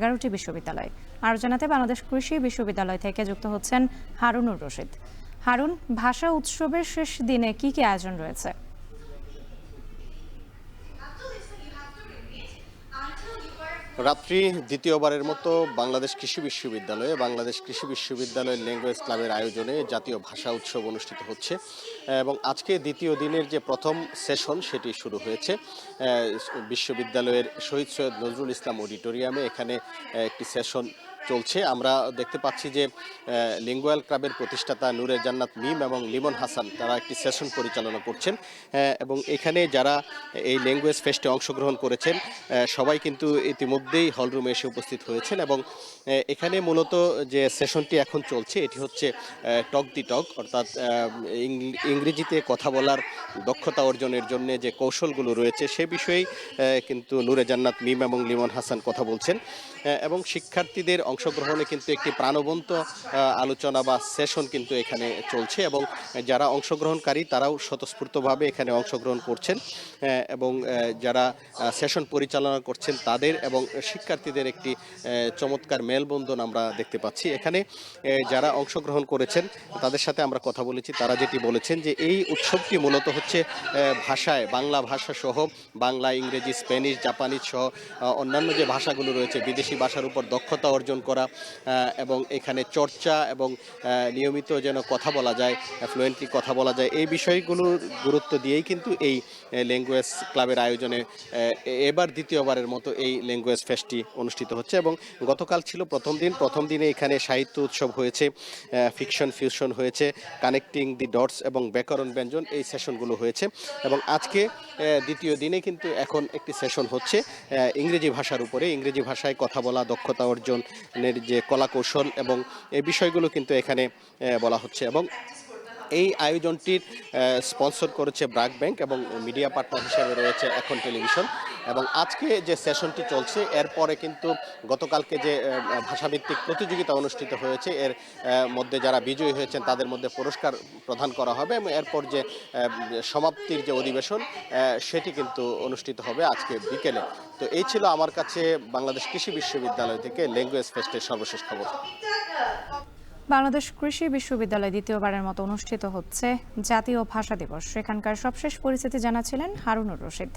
11টি বিশ্ববিদ্যালয়। আরও জানাতে বাংলাদেশ কৃষি বিশ্ববিদ্যালয় থেকে যুক্ত হচ্ছেন হারুনুর রশিদ। হারুন, ভাষা উৎসবের শেষ দিনে কি কি আয়োজন রয়েছে? রাত্রি দ্বিতীয়বারের মতো বাংলাদেশ কৃষি বিশ্ববিদ্যালয়ের ল্যাঙ্গুয়েজ ক্লাবের আয়োজনে জাতীয় ভাষা উৎসব অনুষ্ঠিত হচ্ছে এবং আজকে দ্বিতীয় দিনের যে প্রথম সেশন সেটি শুরু হয়েছে বিশ্ববিদ্যালয়ের শহীদ সৈয়দ নজরুল ইসলাম অডিটোরিয়ামে। এখানে একটি সেশন চলছে। আমরা দেখতে পাচ্ছি যে লিঙ্গুয়াল ক্লাবের প্রতিষ্ঠাতা নূরে জান্নাত মিম এবং লিমন হাসান তারা একটি সেশন পরিচালনা করছেন এবং এখানে যারা এই ল্যাঙ্গুয়েজ ফেস্টে অংশগ্রহণ করেছেন সবাই কিন্তু ইতিমধ্যেই হলরুমে এসে উপস্থিত হয়েছেন এবং এখানে মূলত যে সেশনটি এখন চলছে এটি হচ্ছে টক দি টক, অর্থাৎ ইংরেজিতে কথা বলার দক্ষতা অর্জনের জন্য যে কৌশলগুলো রয়েছে সে বিষয়েই কিন্তু নূরে জান্নাত মিম এবং লিমন হাসান কথা বলছেন এবং শিক্ষার্থীদের অংশগ্রহণে কিন্তু একটি প্রাণবন্ত আলোচনা বা সেশন কিন্তু এখানে চলছে এবং যারা অংশগ্রহণকারী তারাও স্বতঃস্ফূর্তভাবে এখানে অংশগ্রহণ করছেন এবং যারা সেশন পরিচালনা করছেন তাদের এবং শিক্ষার্থীদের একটি চমৎকার মেলবন্ধন আমরা দেখতে পাচ্ছি। এখানে যারা অংশগ্রহণ করেছেন তাদের সাথে আমরা কথা বলেছি, তারা যেটি বলেছেন যে এই উৎসবটি মূলত হচ্ছে ভাষায় বাংলা ভাষা সহ বাংলা, ইংরেজি, স্প্যানিশ, জাপানিজ সহ অন্যান্য যে ভাষাগুলো রয়েছে বিদেশি ভাষার উপর দক্ষতা অর্জন করা এবং এখানে চর্চা এবং নিয়মিত যেন কথা বলা যায়, ফ্লুয়েন্টলি কথা বলা যায়, এই বিষয়গুলোর গুরুত্ব দিয়েই কিন্তু এই ল্যাঙ্গুয়েজ ক্লাবের আয়োজনে এবার দ্বিতীয়বারের মতো এই ল্যাঙ্গুয়েজ ফেস্টটি অনুষ্ঠিত হচ্ছে এবং গতকাল ছিল প্রথম দিনে এখানে সাহিত্য উৎসব হয়েছে, ফিকশন ফিউশন হয়েছে, কানেক্টিং দি ডটস এবং ব্যাকরণ ব্যঞ্জন, এই সেশনগুলো হয়েছে এবং আজকে দ্বিতীয় দিনে কিন্তু এখন একটি সেশন হচ্ছে ইংরেজি ভাষার উপরে। ইংরেজি ভাষায় কথা বলা, দক্ষতা অর্জনের যে কলাকৌশল এবং এই বিষয়গুলো কিন্তু এখানে বলা হচ্ছে এবং এই আয়োজনটির স্পন্সর করেছে ব্র্যাক ব্যাংক এবং মিডিয়া পার্টনার হিসেবে রয়েছে এখন টেলিভিশন। এবং আজকে যে সেশনটি চলছে এরপরে কিন্তু গতকালকে যে ভাষাভিত্তিক প্রতিযোগিতা অনুষ্ঠিত হয়েছে এর মধ্যে যারা বিজয়ী হয়েছেন তাদের মধ্যে পুরস্কার প্রদান করা হবে এবং এরপর যে সমাপ্তির যে অধিবেশন সেটি কিন্তু অনুষ্ঠিত হবে আজকে বিকেলে। তো এই ছিল আমার কাছে বাংলাদেশ কৃষি বিশ্ববিদ্যালয় থেকে ল্যাঙ্গুয়েজ ফেস্টের সর্বশেষ খবর। বাংলাদেশ কৃষি বিশ্ববিদ্যালয় দ্বিতীয়বারের মতো অনুষ্ঠিত হচ্ছে জাতীয় ভাষা দিবস। সেখানকার সবশেষ পরিস্থিতি জানাচ্ছিলেন হারুনুর রশিদ।